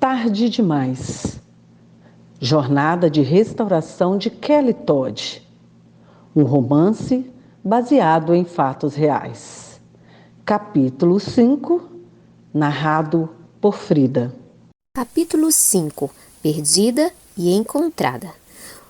Tarde demais. Jornada de restauração de Kelly Todd. Um romance baseado em fatos reais. Capítulo 5, narrado por Frida. Capítulo 5. Perdida e encontrada.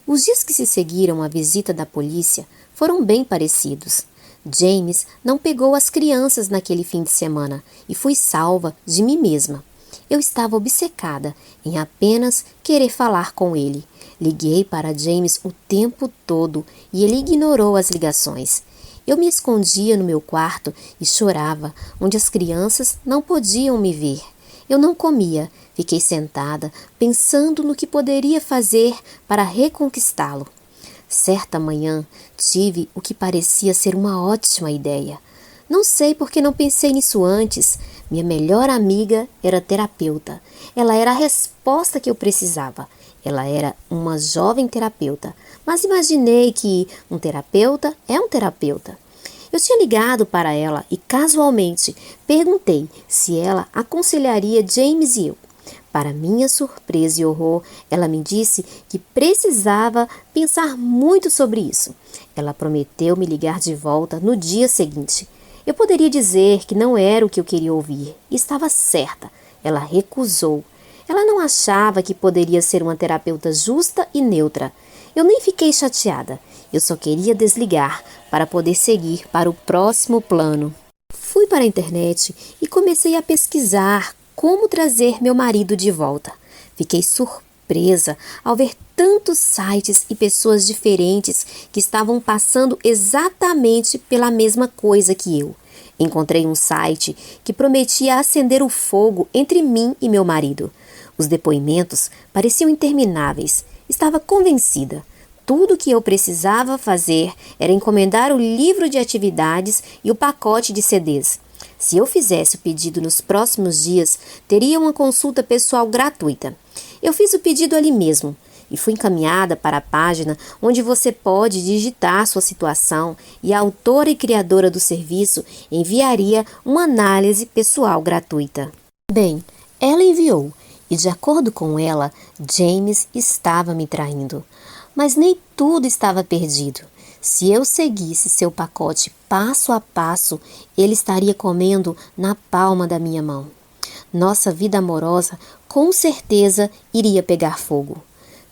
Os dias que se seguiram à visita da polícia foram bem parecidos. James não pegou as crianças naquele fim de semana e fui salva de mim mesma. Eu estava obcecada em apenas querer falar com ele. Liguei para James o tempo todo e ele ignorou as ligações. Eu me escondia no meu quarto e chorava, onde as crianças não podiam me ver. Eu não comia, fiquei sentada, pensando no que poderia fazer para reconquistá-lo. Certa manhã, tive o que parecia ser uma ótima ideia. Não sei por que não pensei nisso antes. Minha melhor amiga era terapeuta. Ela era a resposta que eu precisava. Ela era uma jovem terapeuta, mas imaginei que um terapeuta é um terapeuta. Eu tinha ligado para ela e casualmente perguntei se ela aconselharia James e eu. Para minha surpresa e horror, ela me disse que precisava pensar muito sobre isso. Ela prometeu me ligar de volta no dia seguinte. Eu poderia dizer que não era o que eu queria ouvir. Estava certa. Ela recusou. Ela não achava que poderia ser uma terapeuta justa e neutra. Eu nem fiquei chateada. Eu só queria desligar para poder seguir para o próximo plano. Fui para a internet e comecei a pesquisar como trazer meu marido de volta. Fiquei surpresa ao ver tantos sites e pessoas diferentes que estavam passando exatamente pela mesma coisa que eu. Encontrei um site que prometia acender o fogo entre mim e meu marido. Os depoimentos pareciam intermináveis. Estava convencida. Tudo o que eu precisava fazer era encomendar o livro de atividades e o pacote de CDs. Se eu fizesse o pedido nos próximos dias, teria uma consulta pessoal gratuita. Eu fiz o pedido ali mesmo e fui encaminhada para a página onde você pode digitar sua situação e a autora e criadora do serviço enviaria uma análise pessoal gratuita. Bem, ela enviou e, de acordo com ela, James estava me traindo. Mas nem tudo estava perdido. Se eu seguisse seu pacote passo a passo, ele estaria comendo na palma da minha mão. Nossa vida amorosa com certeza iria pegar fogo.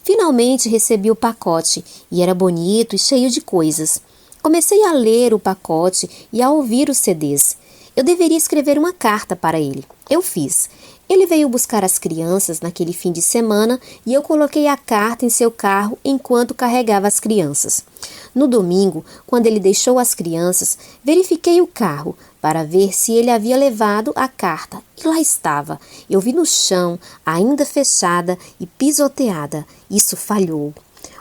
Finalmente recebi o pacote e era bonito e cheio de coisas. Comecei a ler o pacote e a ouvir os CDs. Eu deveria escrever uma carta para ele. Eu fiz. Ele veio buscar as crianças naquele fim de semana e eu coloquei a carta em seu carro enquanto carregava as crianças. No domingo, quando ele deixou as crianças, verifiquei o carro para ver se ele havia levado a carta. E lá estava. Eu vi no chão, ainda fechada e pisoteada. Isso falhou.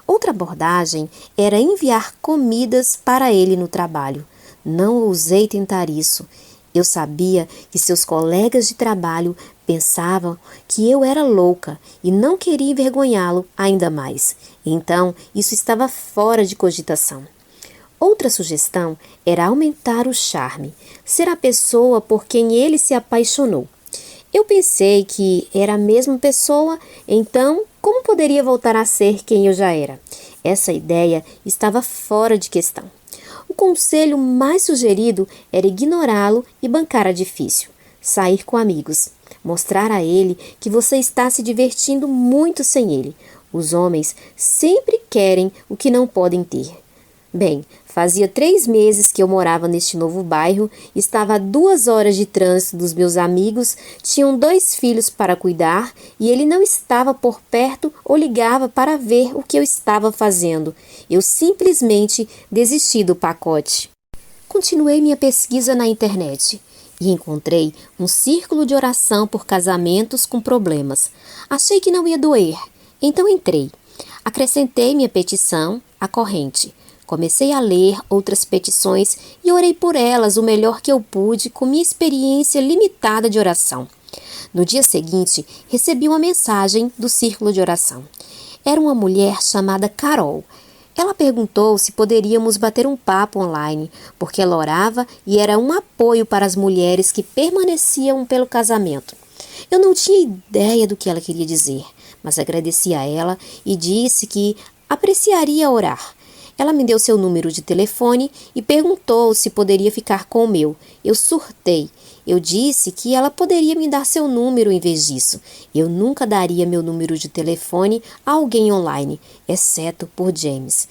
Outra abordagem era enviar comidas para ele no trabalho. Não ousei tentar isso. Eu sabia que seus colegas de trabalho pensavam que eu era louca e não queria envergonhá-lo ainda mais. Então, isso estava fora de cogitação. Outra sugestão era aumentar o charme, ser a pessoa por quem ele se apaixonou. Eu pensei que era a mesma pessoa, então como poderia voltar a ser quem eu já era? Essa ideia estava fora de questão. O conselho mais sugerido era ignorá-lo e bancar a difícil. Sair com amigos. Mostrar a ele que você está se divertindo muito sem ele. Os homens sempre querem o que não podem ter. Bem, fazia 3 meses que eu morava neste novo bairro, estava a 2 horas de trânsito dos meus amigos, tinham 2 filhos para cuidar e ele não estava por perto ou ligava para ver o que eu estava fazendo. Eu simplesmente desisti do pacote. Continuei minha pesquisa na internet e encontrei um círculo de oração por casamentos com problemas. Achei que não ia doer, então entrei. Acrescentei minha petição à corrente. Comecei a ler outras petições e orei por elas o melhor que eu pude com minha experiência limitada de oração. No dia seguinte, recebi uma mensagem do círculo de oração. Era uma mulher chamada Carol. Ela perguntou se poderíamos bater um papo online, porque ela orava e era um apoio para as mulheres que permaneciam pelo casamento. Eu não tinha ideia do que ela queria dizer, mas agradeci a ela e disse que apreciaria orar. Ela me deu seu número de telefone e perguntou se poderia ficar com o meu. Eu surtei. Eu disse que ela poderia me dar seu número em vez disso. Eu nunca daria meu número de telefone a alguém online, exceto por James.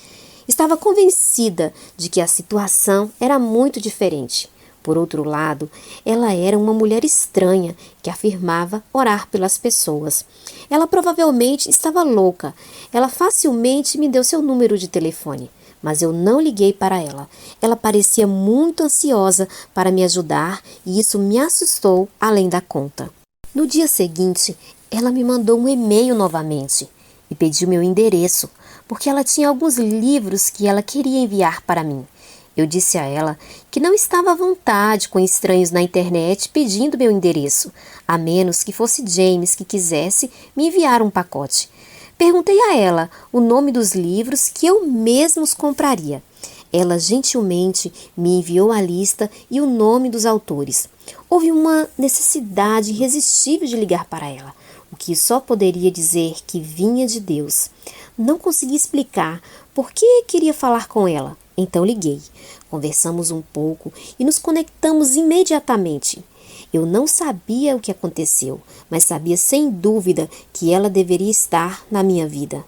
Estava convencida de que a situação era muito diferente. Por outro lado, ela era uma mulher estranha que afirmava orar pelas pessoas. Ela provavelmente estava louca. Ela facilmente me deu seu número de telefone, mas eu não liguei para ela. Ela parecia muito ansiosa para me ajudar e isso me assustou além da conta. No dia seguinte, ela me mandou um e-mail novamente e pediu meu endereço, porque ela tinha alguns livros que ela queria enviar para mim. Eu disse a ela que não estava à vontade com estranhos na internet pedindo meu endereço, a menos que fosse James que quisesse me enviar um pacote. Perguntei a ela o nome dos livros que eu mesma os compraria. Ela gentilmente me enviou a lista e o nome dos autores. Houve uma necessidade irresistível de ligar para ela, o que só poderia dizer que vinha de Deus. Não consegui explicar por que queria falar com ela, então liguei. Conversamos um pouco e nos conectamos imediatamente. Eu não sabia o que aconteceu, mas sabia sem dúvida que ela deveria estar na minha vida.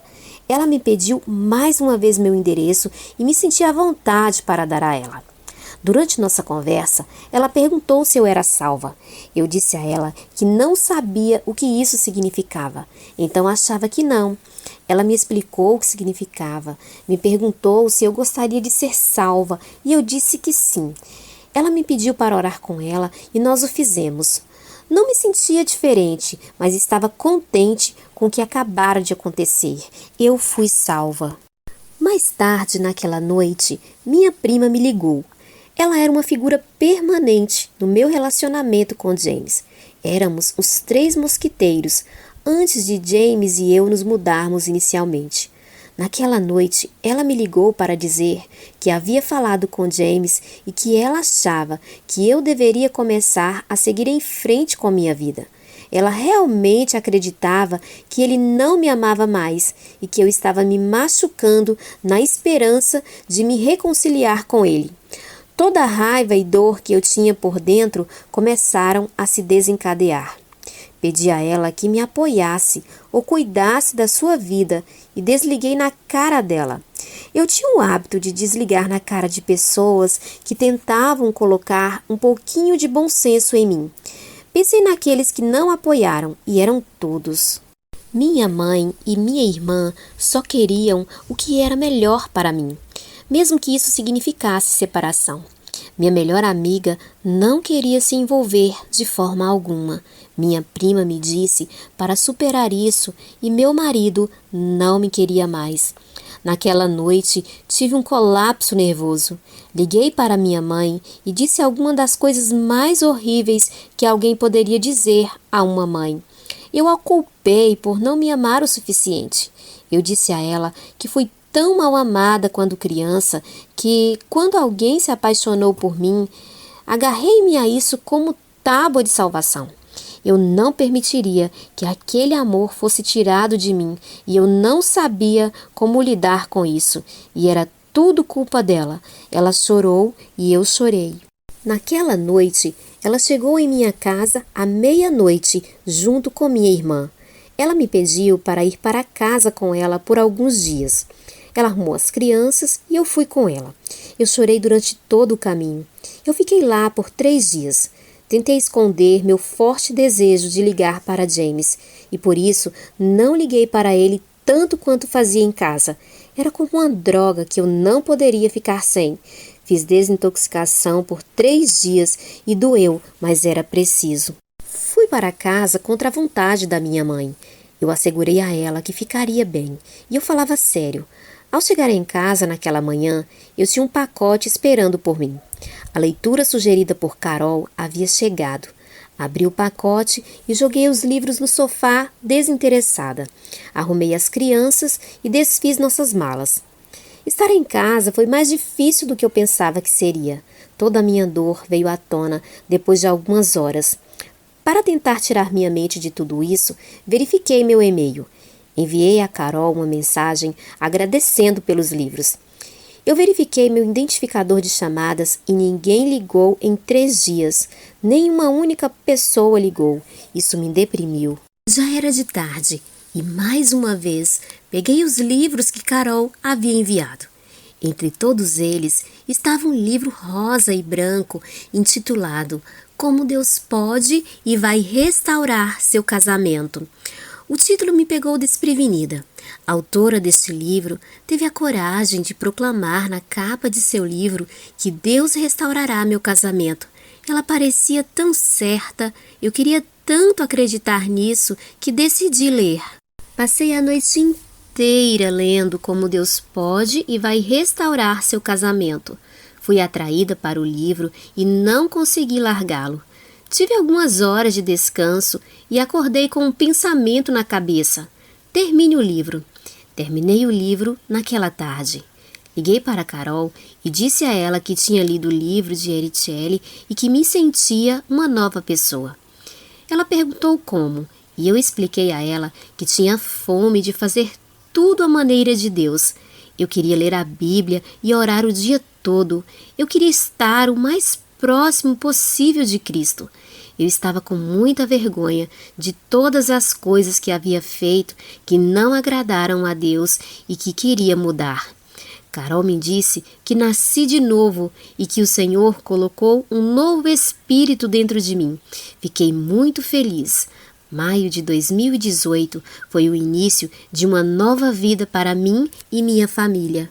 Ela me pediu mais uma vez meu endereço e me senti à vontade para dar a ela. Durante nossa conversa, ela perguntou se eu era salva. Eu disse a ela que não sabia o que isso significava, então achava que não. Ela me explicou o que significava, me perguntou se eu gostaria de ser salva e eu disse que sim. Ela me pediu para orar com ela e nós o fizemos. Não me sentia diferente, mas estava contente com o que acabara de acontecer. Eu fui salva. Mais tarde, naquela noite, minha prima me ligou. Ela era uma figura permanente no meu relacionamento com James. Éramos os 3 mosquiteiros, antes de James e eu nos mudarmos inicialmente. Naquela noite, ela me ligou para dizer que havia falado com James e que ela achava que eu deveria começar a seguir em frente com minha vida. Ela realmente acreditava que ele não me amava mais e que eu estava me machucando na esperança de me reconciliar com ele. Toda a raiva e dor que eu tinha por dentro começaram a se desencadear. Pedi a ela que me apoiasse ou cuidasse da sua vida e desliguei na cara dela. Eu tinha o hábito de desligar na cara de pessoas que tentavam colocar um pouquinho de bom senso em mim. Pensei naqueles que não apoiaram e eram todos. Minha mãe e minha irmã só queriam o que era melhor para mim, mesmo que isso significasse separação. Minha melhor amiga não queria se envolver de forma alguma. Minha prima me disse para superar isso e meu marido não me queria mais. Naquela noite tive um colapso nervoso. Liguei para minha mãe e disse algumas das coisas mais horríveis que alguém poderia dizer a uma mãe. Eu a culpei por não me amar o suficiente. Eu disse a ela que fui tão mal amada quando criança que, quando alguém se apaixonou por mim, agarrei-me a isso como tábua de salvação. Eu não permitiria que aquele amor fosse tirado de mim e eu não sabia como lidar com isso. E era tudo culpa dela. Ela chorou e eu chorei. Naquela noite, ela chegou em minha casa à meia-noite junto com minha irmã. Ela me pediu para ir para casa com ela por alguns dias. Ela arrumou as crianças e eu fui com ela. Eu chorei durante todo o caminho. Eu fiquei lá por 3 dias. Tentei esconder meu forte desejo de ligar para James e por isso não liguei para ele tanto quanto fazia em casa. Era como uma droga que eu não poderia ficar sem. Fiz desintoxicação por 3 dias e doeu, mas era preciso. Fui para casa contra a vontade da minha mãe. Eu assegurei a ela que ficaria bem e eu falava sério. Ao chegar em casa naquela manhã, eu tinha um pacote esperando por mim. A leitura sugerida por Carol havia chegado. Abri o pacote e joguei os livros no sofá desinteressada. Arrumei as crianças e desfiz nossas malas. Estar em casa foi mais difícil do que eu pensava que seria. Toda a minha dor veio à tona depois de algumas horas. Para tentar tirar minha mente de tudo isso, verifiquei meu e-mail. Enviei a Carol uma mensagem agradecendo pelos livros. Eu verifiquei meu identificador de chamadas e ninguém ligou em 3 dias. Nem uma única pessoa ligou. Isso me deprimiu. Já era de tarde e, mais uma vez, peguei os livros que Carol havia enviado. Entre todos eles estava um livro rosa e branco intitulado Como Deus Pode e Vai Restaurar Seu Casamento. O título me pegou desprevenida. A autora deste livro teve a coragem de proclamar na capa de seu livro que Deus restaurará meu casamento. Ela parecia tão certa, eu queria tanto acreditar nisso que decidi ler. Passei a noite inteira lendo como Deus pode e vai restaurar seu casamento. Fui atraída para o livro e não consegui largá-lo. Tive algumas horas de descanso e acordei com um pensamento na cabeça. Termine o livro. Terminei o livro naquela tarde. Liguei para Carol e disse a ela que tinha lido o livro de Ericelli e que me sentia uma nova pessoa. Ela perguntou como, e eu expliquei a ela que tinha fome de fazer tudo à maneira de Deus. Eu queria ler a Bíblia e orar o dia todo. Eu queria estar o mais próximo possível de Cristo. Eu estava com muita vergonha de todas as coisas que havia feito que não agradaram a Deus e que queria mudar. Carol me disse que nasci de novo e que o Senhor colocou um novo espírito dentro de mim. Fiquei muito feliz. Maio de 2018 foi o início de uma nova vida para mim e minha família.